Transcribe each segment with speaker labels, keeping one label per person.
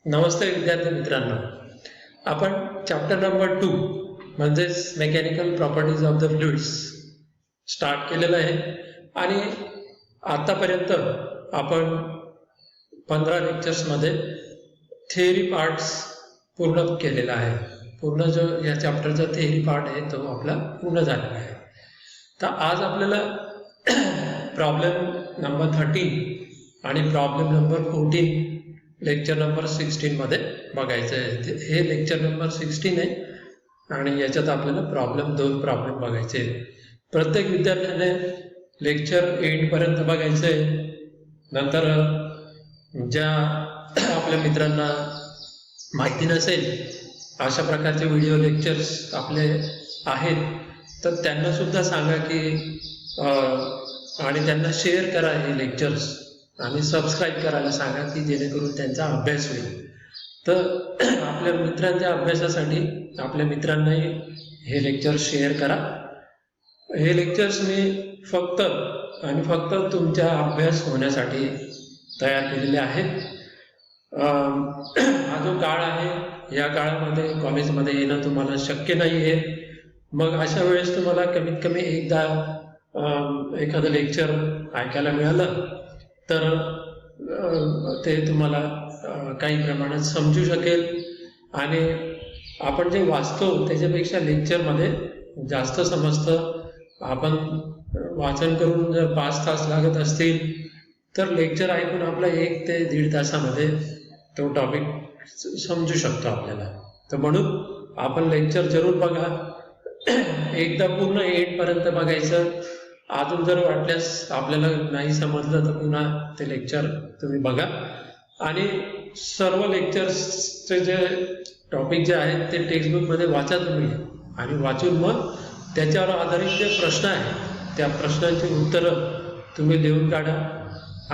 Speaker 1: नमस्ते विद्यार्थी मित्रांनो, आपण चॅप्टर नंबर 2 म्हणजेच mechanical properties of the fluids start केलेलं आहे आणि आतापर्यंत आपण 15 लेक्चर्समध्ये थिअरी पार्ट्स पूर्ण केलेला आहे. पूर्ण जो या चॅप्टरचा थिअरी पार्ट आहे तो आपला पूर्ण झालेला आहे. तर आज आपल्याला प्रॉब्लेम नंबर 13 आणि प्रॉब्लेम नंबर 14 लेक्चर नंबर 16 मध्ये बघायचं आहे. हे लेक्चर नंबर 16 आहे आणि याच्यात आपल्याला दोन प्रॉब्लेम बघायचे. प्रत्येक विद्यार्थ्याने लेक्चर एंड पर्यंत बघायचं आहे. नंतर ज्या आपल्या मित्रांना माहिती नसेल अशा प्रकारचे व्हिडिओ लेक्चर्स आपले आहेत तर त्यांना सुद्धा सांगा की आणि त्यांना शेअर करा हे लेक्चर्स आणि सबस्क्राईब करायला सांगा की जेणेकरून त्यांचा अभ्यास होईल. तर आपल्या मित्रांच्या अभ्यासासाठी आपल्या मित्रांनाही हे लेक्चर शेअर करा. हे लेक्चर्स मी फक्त आणि फक्त तुमचा अभ्यास होण्यासाठी तयार केलेले आहेत. हा जो काळ आहे या काळामध्ये कॉलेजमध्ये येणं तुम्हाला शक्य नाही आहे. मग अशा वेळेस तुम्हाला कमीत कमी एकदा एखादं लेक्चर ऐकायला मिळालं तर ते तुम्हाला काही प्रमाणात समजू शकेल आणि आपण जे वाचतो त्याच्यापेक्षा लेक्चरमध्ये जास्त समजतं. आपण वाचन करून जर 5 तास लागत असतील तर लेक्चर ऐकून आपला 1 ते 1.5 तासामध्ये तो टॉपिक समजू शकतो आपल्याला. तर म्हणून आपण लेक्चर जरूर बघा. एकदा पूर्ण एंडपर्यंत बघायचं. अजून जर वाटल्यास आपल्याला नाही समजलं तर पुन्हा ते लेक्चर तुम्ही बघा आणि सर्व लेक्चर्सचे जे टॉपिक जे आहेत ते टेक्स्टबुकमध्ये वाचा तुम्ही आणि वाचून मग त्याच्यावर आधारित जे प्रश्न आहेत त्या प्रश्नांची उत्तरं तुम्ही लिहून काढा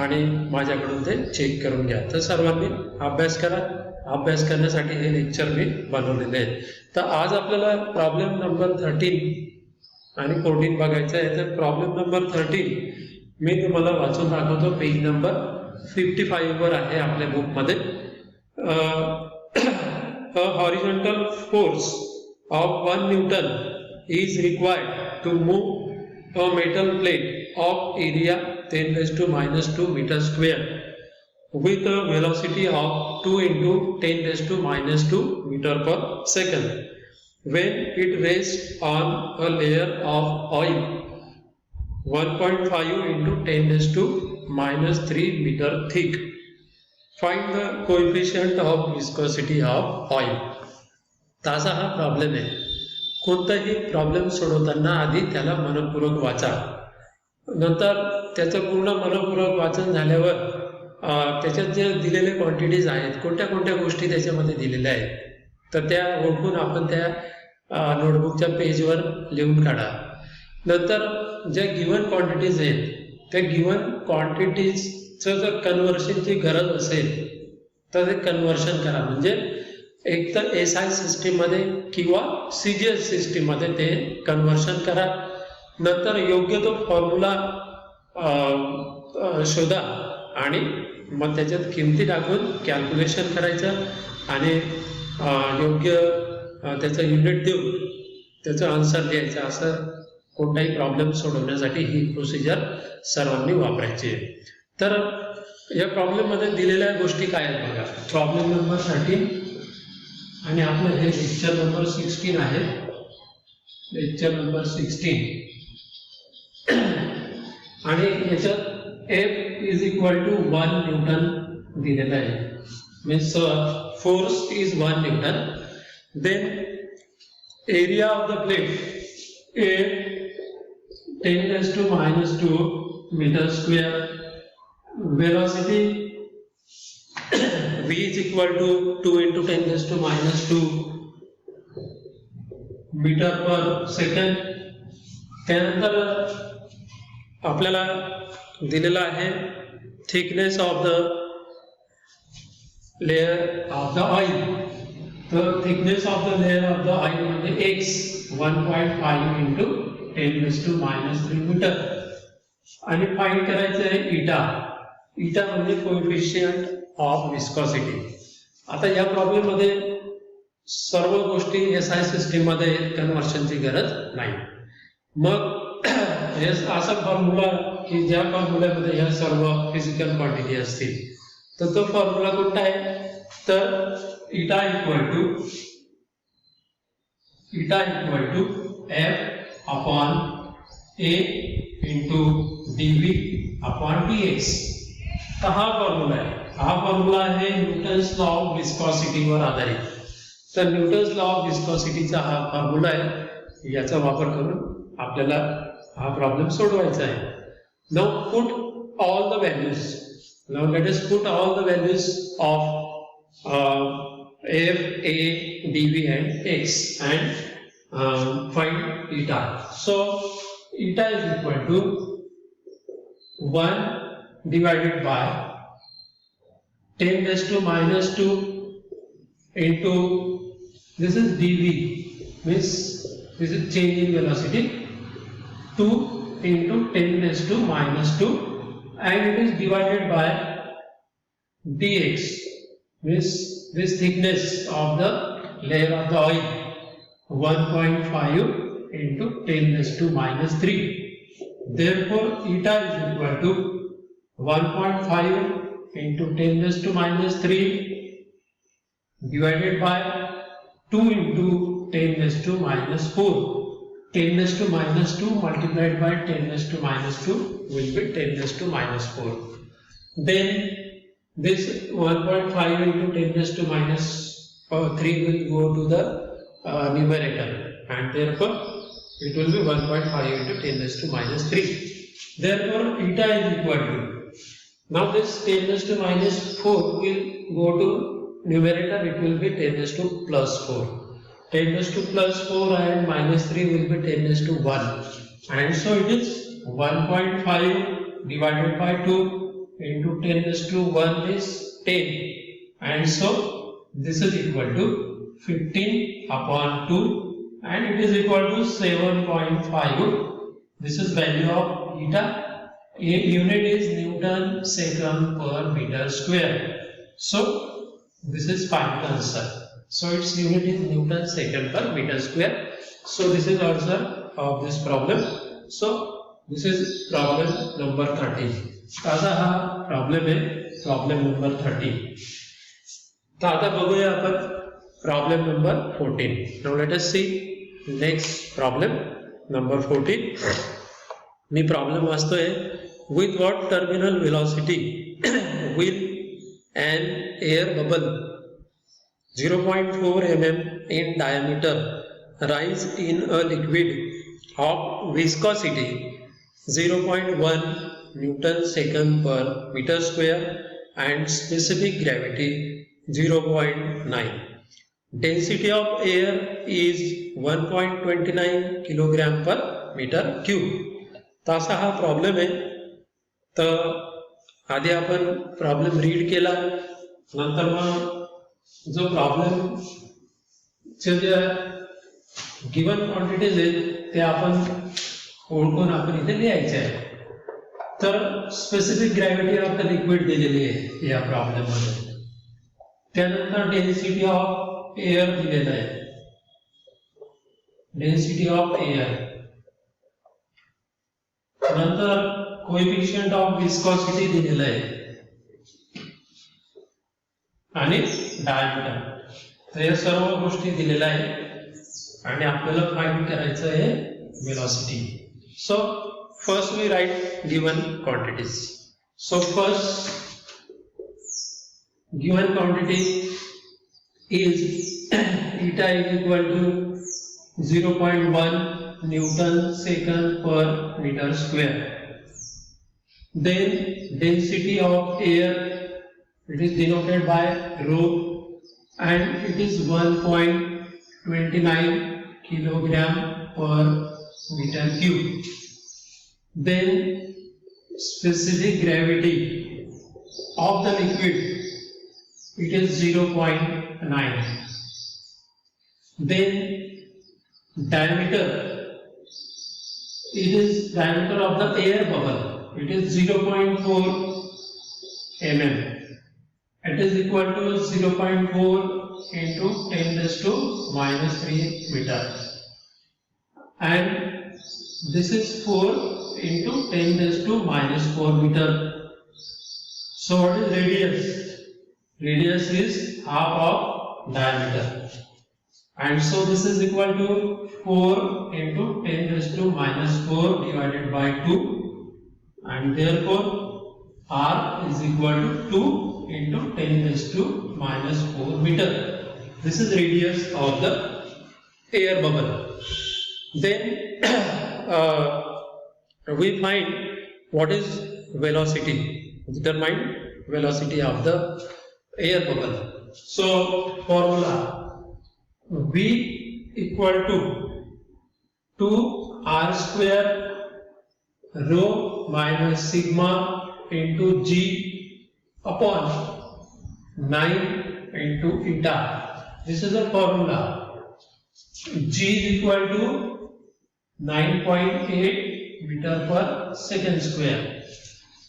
Speaker 1: आणि माझ्याकडून ते चेक करून घ्या. तर सर्वांनी अभ्यास करा. अभ्यास करण्यासाठी हे लेक्चर मी बनवलेले आहे. तर आज आपल्याला प्रॉब्लेम नंबर 13 आणि 14 बघायचं आहे. तर प्रॉब्लेम नंबर 13 मी तुम्हाला वाचून दाखवतो. पेज नंबर 55 वर आहे आपल्या बुकमध्ये. A horizontal force of 1 Newton is required to move a metal plate of area 10⁻² meter square with a velocity of 2 × 10⁻² meter per second. When it rests on a layer of oil 1.5 × 10⁻³ meter thick, find the coefficient of viscosity of oil. तसा हा problem आहे. कोणताही problem सोडवताना आधी त्याला मनपूर्वक वाचा. नंतर त्याचं पूर्ण मनपूर्वक वाचन झाल्यावर त्याच्यात जे दिलेले क्वांटिटीज आहेत कोणत्या कोणत्या गोष्टी त्याच्यामध्ये दिलेल्या आहेत तर त्या ओळखून आपण त्या नोटबुकच्या पेजवर लिहून काढा. नंतर ज्या गिव्हन क्वांटिटीज आहेत त्या गिव्हन क्वांटिटीजचं जर कन्व्हर्शनची गरज असेल तर ते कन्व्हर्शन करा. म्हणजे एक तर SI सिस्टीममध्ये किंवा CGS सिस्टीममध्ये ते कन्व्हर्शन करा. नंतर योग्य तो फॉर्म्युला शोधा आणि मग त्याच्यात किमती टाकून कॅल्क्युलेशन करायचं आणि योग्य त्याचं युनिट देऊन त्याचं आन्सर द्यायचं. असं कोणताही प्रॉब्लेम सोडवण्यासाठी ही प्रोसिजर सर्वांनी वापरायची आहे. तर या प्रॉब्लेममध्ये दिलेल्या गोष्टी काय आहेत बघा. प्रॉब्लेम नंबर 13 आणि आपलं हे लेक्चर नंबर 16 आहे. लेक्चर नंबर 16 आणि याच्यात F is equal to 1 Newton दिलेला आहे. Means force is 1 Newton. Then area of the plate A 10⁻² meter square. Velocity V is equal to 2 × 10⁻² meter per second. त्यानंतर आपल्याला दिलेला आहे thickness of the layer of the oil. तर thickness of the layer of the oil म्हणजे X 1.5 × 10⁻³ metre आणि find करायचं आहे इटा. इटा म्हणजे कोएफिशियंट ऑफ विस्कॉसिटी. आता या प्रॉब्लेम मध्ये सर्व गोष्टी SI सिस्टीम मध्ये कन्व्हर्शनची गरज नाही. मग हे असा फॉर्म्युला की ज्या फॉर्म्युल्यामध्ये ह्या सर्व फिजिकल क्वांटिटी असतील, तर तो फॉर्म्युला कोणता आहे? तर eta equal to F upon A into dV upon dx. तर हा फॉर्म्युला आहे. हा फॉर्म्युला आहे न्यूटन्स लॉ ऑफ विस्कॉसिटीवर आधारित. तर न्यूटन्स लॉ ऑफ विस्कॉसिटीचा हा फॉर्म्युला आहे. याचा वापर करून आपल्याला हा प्रॉब्लेम सोडवायचा आहे. Now put all the values. Now let us put all the values of F, A, dV and x and find eta. So eta is equal to 1 divided by 10 raised to minus 2 into, this is dV, means this is change in velocity, 2 into 10 raised to minus 2, and it is divided by dx, means this thickness of the layer of the oil, 1.5 into 10 raised to minus 3. Therefore eta is equal to 1.5 into 10 raised to minus 3 divided by 2 into 10 raised to minus 4. 10 raised to minus 2 multiplied by 10 raised to minus 2 will be 10 raised to minus 4. Then this 1.5 into 10 raised to minus 3 will go to the numerator, and therefore it will be 1.5 into 10 raised to minus 3. Therefore eta is equal to, now this 10 raised to minus 4 will go to numerator, it will be 10 raised to plus 4. 10 raised to plus 4 and minus 3 will be 10 raised to 1. And so it is 1.5 divided by 2 into 10 raised to 1 is 10. And so this is equal to 15 upon 2, and it is equal to 7.5. This is value of eta. A unit is Newton second per meter square. So this is final answer. So its unit is Newton second per meter square. So this is answer of this problem. So this is problem number 30. आता हा problem आहे problem number 30. तर आता बघूया आपण problem number 14. Now let us see next problem number 14. मी problem वाचतोय. With what terminal velocity will an air bubble 0.4 mm in diameter rise in a liquid of viscosity 0.1 Newton second per meter square and specific gravity 0.9. Density of air is 1.29 kilogram per meter cube. तर असा हा problem आहे. तर आधी आपण problem read केला, नंतर मग जो प्रॉब्लेम ज्या गिवन क्वांटिटीज आहेत ते आपण ओळखून आपण इथे लिहायचे आहे. तर specific gravity of the liquid दिलेली आहे या प्रॉब्लेम मध्ये. त्यानंतर डेन्सिटी ऑफ एअर दिलेला आहे, डेन्सिटी ऑफ एअर. नंतर कोएफिशिएंट ऑफ विस्कोसिटी दिलेला आहे आणि डायमीटर. तर या सर्व गोष्टी दिलेल्या आहेत आणि आपल्याला फाइंड करायचं आहे velocity. So first we write given quantities. So first given quantity is eta is equal to 0.1 Newton second per meter square. Then density of air, it is denoted by rho, and it is 1.29 kilogram per meter cube. Then specific gravity of the liquid, it is 0.9. Then diameter, it is diameter of the air bubble, it is 0.4 mm. It is equal to 0.4 into 10 raised to minus 3 meter, and this is 4 into 10 raised to minus 4 meter. So what is radius? Radius is half of diameter, and so this is equal to 4 into 10 raised to minus 4 divided by 2, and therefore R is equal to 2 into 10 raised to minus 4 meter. This is radius of the air bubble. Then we find what is velocity. Determine velocity of the air bubble. So formula V equal to 2 R square rho minus sigma into G upon 9 into eta. This is the formula. G is equal to 9.8 meter per second square.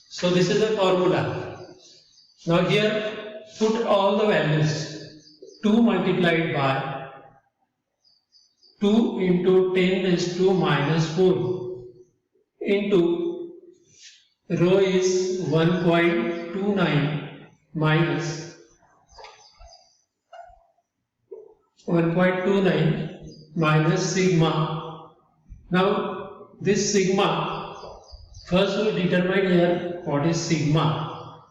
Speaker 1: So this is the formula. Now here put all the values. 2 multiplied by 2 into 10 raised to minus 4 into rho is 1.29 minus 1.29 minus sigma. Now this sigma, first we determine here what is sigma,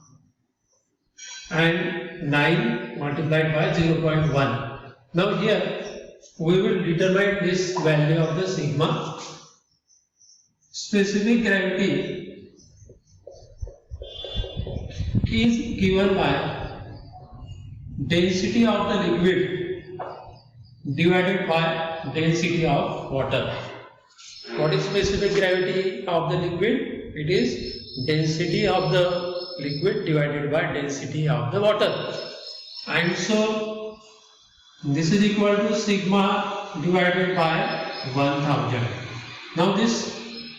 Speaker 1: and 9 multiplied by 0.1. Now here we will determine this value of the sigma. Specific gravity is given by density of the liquid divided by density of water. What is specific gravity of the liquid? It is density of the liquid divided by density of the water. And so this is equal to sigma divided by 1000. Now this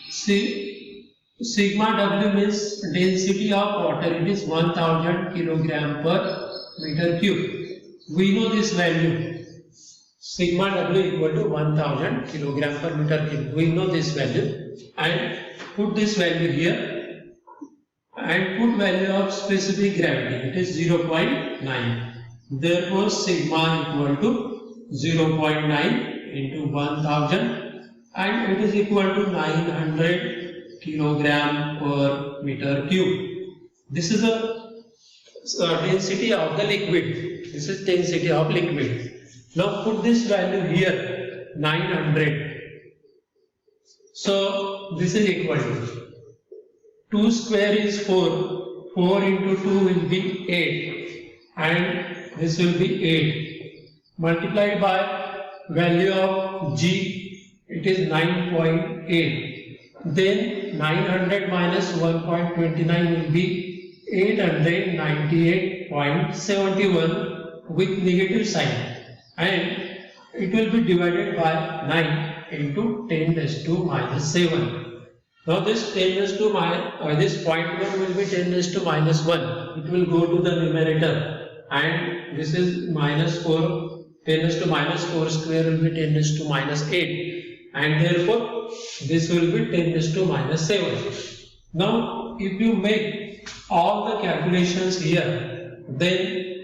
Speaker 1: sigma W means density of water. It is 1000 kilogram per meter cube. We know this value. Sigma W equal to 1000 kilogram per meter cube. We know this value, and put this value here and put value of specific gravity. It is 0.9. Therefore sigma equal to 0.9 into 1000, and it is equal to 900 kilogram per meter cube. This is the density of the liquid. This is density of liquid. Now put this value here, 900. So this is equal to 2 square is 4. 4 into 2 will be 8, and this will be 8 multiplied by value of G. It is 9.8. Then 900 minus 1.29 will be 898.71 with negative sign, and it will be divided by 9 into 10 raised to minus 7. Now this 10 raised to this 0.1 will be 10 raised to minus 1. It will go to the numerator, and this is minus 4. 10 raised to minus 4 square will be 10 raised to minus 8, and therefore this will be 10 raised to minus 7. Now if you make all the calculations here, then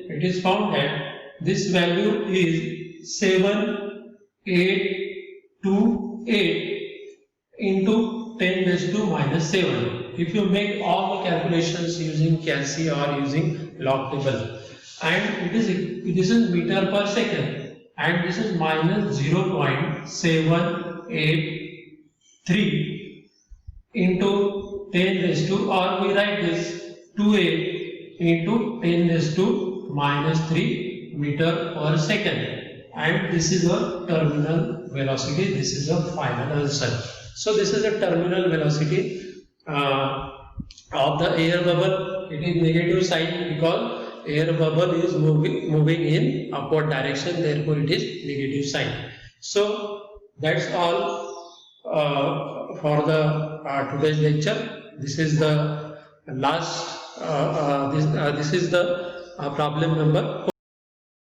Speaker 1: it is found that this value is 7828 into 10 raised to minus 7. If you make all the calculations using CALC or using log table, and it is in meter per second, and this is minus 0.783 into 10 raised to, or we write this 2a into 10 raised to minus 3 meter per second, and this is a terminal velocity. This is a final answer. So this is a terminal velocity of the air bubble. It is negative sign because air bubble is moving in upward direction, therefore it is negative sign. So that's all for the today's lecture. This is the last this is the problem number